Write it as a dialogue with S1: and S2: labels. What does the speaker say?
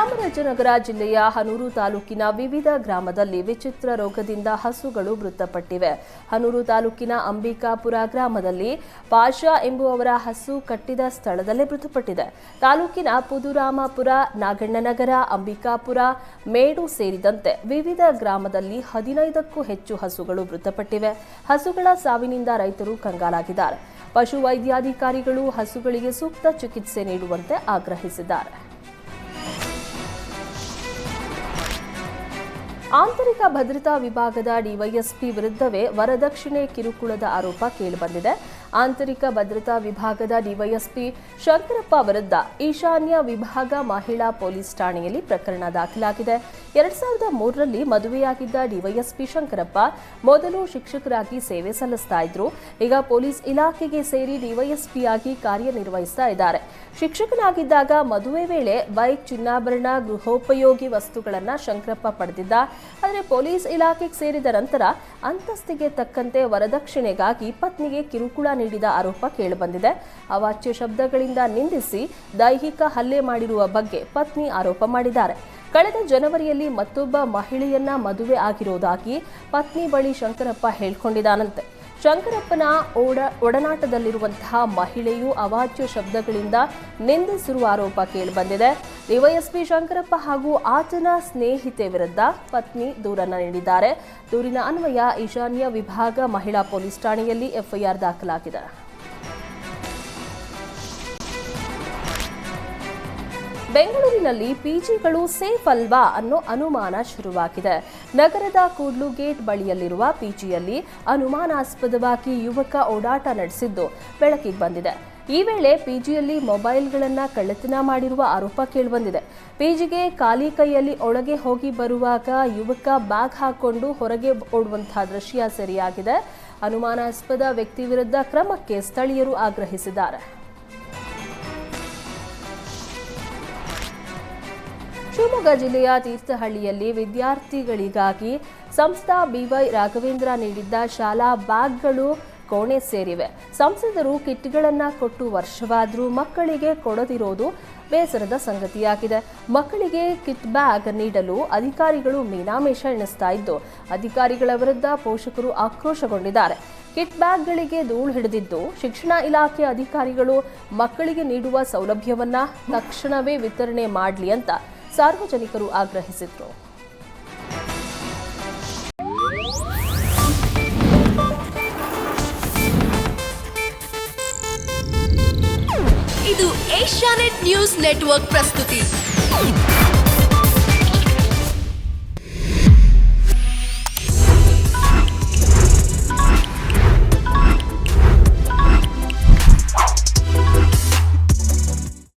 S1: ಚಾಮರಾಜನಗರ ಜಿಲ್ಲೆಯ ಹನೂರು ತಾಲೂಕಿನ ವಿವಿಧ ಗ್ರಾಮದಲ್ಲಿ ವಿಚಿತ್ರ ರೋಗದಿಂದ ಹಸುಗಳು ಮೃತಪಟ್ಟಿವೆ. ಹನೂರು ತಾಲೂಕಿನ ಅಂಬಿಕಾಪುರ ಗ್ರಾಮದಲ್ಲಿ ಪಾಷಾ ಎಂಬುವವರ ಹಸು ಕಟ್ಟಿದ ಸ್ಥಳದಲ್ಲೇ ಮೃತಪಟ್ಟಿದೆ. ತಾಲೂಕಿನ ಪುದುರಾಮಪುರ, ನಾಗಣ್ಣನಗರ, ಅಂಬಿಕಾಪುರ, ಮೇಡು ಸೇರಿದಂತೆ ವಿವಿಧ ಗ್ರಾಮದಲ್ಲಿ 15ಕ್ಕೂ ಹೆಚ್ಚು ಹಸುಗಳು ಮೃತಪಟ್ಟಿವೆ. ಹಸುಗಳ ಸಾವಿನಿಂದ ರೈತರು ಕಂಗಾಲಾಗಿದ್ದಾರೆ. ಪಶುವೈದ್ಯಾಧಿಕಾರಿಗಳು ಹಸುಗಳಿಗೆ ಸೂಕ್ತ ಚಿಕಿತ್ಸೆ ನೀಡುವಂತೆ ಆಗ್ರಹಿಸಿದ್ದಾರೆ. ಆಂತರಿಕ ಭದ್ರತಾ ವಿಭಾಗದ ಡಿವೈಎಸ್ಪಿ ವಿರುದ್ಧವೇ ವರದಕ್ಷಿಣೆ ಕಿರುಕುಳದ ಆರೋಪ ಕೇಳಿಬಂದಿದೆ. ಆಂತರಿಕ ಭದ್ರತಾ ವಿಭಾಗದ ಡಿವೈಎಸ್ಪಿ ಶಂಕರಪ್ಪ ವಿರುದ್ಧ ಈಶಾನ್ಯ ವಿಭಾಗ ಮಹಿಳಾ ಪೊಲೀಸ್ ಠಾಣೆಯಲ್ಲಿ ಪ್ರಕರಣ ದಾಖಲಾಗಿದೆ. 2003ರಲ್ಲಿ ಮದುವೆಯಾಗಿದ್ದ ಡಿವೈಎಸ್ಪಿ ಶಂಕರಪ್ಪ ಮೊದಲು ಶಿಕ್ಷಕರಾಗಿ ಸೇವೆ ಸಲ್ಲಿಸ್ತಾ ಇದ್ರು. ಈಗ ಪೊಲೀಸ್ ಇಲಾಖೆಗೆ ಸೇರಿ ಡಿವೈಎಸ್ಪಿಯಾಗಿ ಕಾರ್ಯನಿರ್ವಹಿಸ್ತಾ ಇದ್ದಾರೆ. ಶಿಕ್ಷಕನಾಗಿದ್ದಾಗ ಮದುವೆ ವೇಳೆ ಬೈಕ್, ಚಿನ್ನಾಭರಣ, ಗೃಹೋಪಯೋಗಿ ವಸ್ತುಗಳನ್ನು ಶಂಕರಪ್ಪ ಪಡೆದಿದ್ದ. ಆದರೆ ಪೊಲೀಸ್ ಇಲಾಖೆಗೆ ಸೇರಿದ ನಂತರ ಅಂತಸ್ತಿಗೆ ತಕ್ಕಂತೆ ವರದಕ್ಷಿಣೆಗಾಗಿ ಪತ್ನಿಗೆ ಕಿರುಕುಳ ನೀಡಿದ ಆರೋಪ ಕೇಳಿಬಂದಿದೆ. ಅವಾಚ್ಯ ಶಬ್ದಗಳಿಂದ ನಿಂದಿಸಿ ದೈಹಿಕ ಹಲ್ಲೆ ಮಾಡಿರುವ ಬಗ್ಗೆ ಪತ್ನಿ ಆರೋಪ ಮಾಡಿದ್ದಾರೆ. ಕಳೆದ ಜನವರಿಯಲ್ಲಿ ಮತ್ತೊಬ್ಬ ಮಹಿಳೆಯನ್ನ ಮದುವೆ ಆಗಿರೋದಾಗಿ ಪತ್ನಿ ಬಳಿ ಶಂಕರಪ್ಪ ಹೇಳಿಕೊಂಡಿದ್ದಾನಂತೆ. ಶಂಕರಪ್ಪನ ಒಡನಾಟದಲ್ಲಿರುವಂತಹ ಮಹಿಳೆಯು ಅವಾಚ್ಯ ಶಬ್ದಗಳಿಂದ ನಿಂದಿಸಿರುವ ಆರೋಪ ಕೇಳಿಬಂದಿದೆ. ಡಿವೈಎಸ್ಪಿ ಶಂಕರಪ್ಪ ಹಾಗೂ ಆತನ ಸ್ನೇಹಿತೆ ವಿರುದ್ಧ ಪತ್ನಿ ದೂರನ್ನು ನೀಡಿದ್ದಾರೆ. ದೂರಿನ ಅನ್ವಯ ಈಶಾನ್ಯ ವಿಭಾಗ ಮಹಿಳಾ ಪೊಲೀಸ್ ಠಾಣೆಯಲ್ಲಿ ಎಫ್ಐಆರ್ ದಾಖಲಾಗಿದೆ. ಬೆಂಗಳೂರಿನಲ್ಲಿ ಪಿಜಿಗಳು ಸೇಫ್ ಅಲ್ವಾ ಅನ್ನೋ ಅನುಮಾನ ಶುರುವಾಗಿದೆ. ನಗರದ ಕೂಡ್ಲು ಗೇಟ್ ಬಳಿಯಲ್ಲಿರುವ ಪಿಜಿಯಲ್ಲಿ ಅನುಮಾನಾಸ್ಪದವಾಗಿ ಯುವಕ ಓಡಾಟ ನಡೆಸಿದ್ದು ಬೆಳಕಿಗೆ ಬಂದಿದೆ. ಈ ವೇಳೆ ಪಿಜಿಯಲ್ಲಿ ಮೊಬೈಲ್ಗಳನ್ನು ಕಳ್ಳತನ ಮಾಡಿರುವ ಆರೋಪ ಕೇಳಿಬಂದಿದೆ. ಪಿಜಿಗೆ ಖಾಲಿ ಕೈಯಲ್ಲಿ ಒಳಗೆ ಹೋಗಿ ಬರುವಾಗ ಯುವಕ ಬ್ಯಾಗ್ ಹಾಕೊಂಡು ಹೊರಗೆ ಓಡುವಂತಹ ದೃಶ್ಯ ಸೆರೆಯಾಗಿದೆ. ಅನುಮಾನಾಸ್ಪದ ವ್ಯಕ್ತಿ ವಿರುದ್ಧ ಕ್ರಮಕ್ಕೆ ಸ್ಥಳೀಯರು ಆಗ್ರಹಿಸಿದ್ದಾರೆ. ಶಿವಮೊಗ್ಗ ಜಿಲ್ಲೆಯ ತೀರ್ಥಹಳ್ಳಿಯಲ್ಲಿ ವಿದ್ಯಾರ್ಥಿಗಳಿಗಾಗಿ ಸಂಸದ ಬಿವೈ ರಾಘವೇಂದ್ರ ನೀಡಿದ್ದ ಶಾಲಾ ಬ್ಯಾಗ್ಗಳು ಕೋಣೆ ಸೇರಿವೆ. ಸಂಸದರು ಕಿಟ್ಗಳನ್ನು ಕೊಟ್ಟು ವರ್ಷವಾದರೂ ಮಕ್ಕಳಿಗೆ ಕೊಡದಿರೋದು ಬೇಸರದ ಸಂಗತಿಯಾಗಿದೆ. ಮಕ್ಕಳಿಗೆ ಕಿಟ್ ಬ್ಯಾಗ್ ನೀಡಲು ಅಧಿಕಾರಿಗಳು ಮೀನಾಮೇಷ ಎಣಿಸ್ತಾ ಇದ್ದು, ಅಧಿಕಾರಿಗಳ ವಿರುದ್ಧ ಪೋಷಕರು ಆಕ್ರೋಶಗೊಂಡಿದ್ದಾರೆ. ಕಿಟ್ ಬ್ಯಾಗ್ಗಳಿಗೆ ಧೂಳು ಹಿಡಿದಿದ್ದು, ಶಿಕ್ಷಣ ಇಲಾಖೆ ಅಧಿಕಾರಿಗಳು ಮಕ್ಕಳಿಗೆ ನೀಡುವ ಸೌಲಭ್ಯವನ್ನ ತಕ್ಷಣವೇ ವಿತರಣೆ ಮಾಡಲಿ ಅಂತ ಸಾರ್ವಜನಿಕರು ಆಗ್ರಹಿಸಿದರು.
S2: ಇದು ಏಷ್ಯಾನೆಟ್ ನ್ಯೂಸ್ ನೆಟ್ವರ್ಕ್ ಪ್ರಸ್ತುತಿ.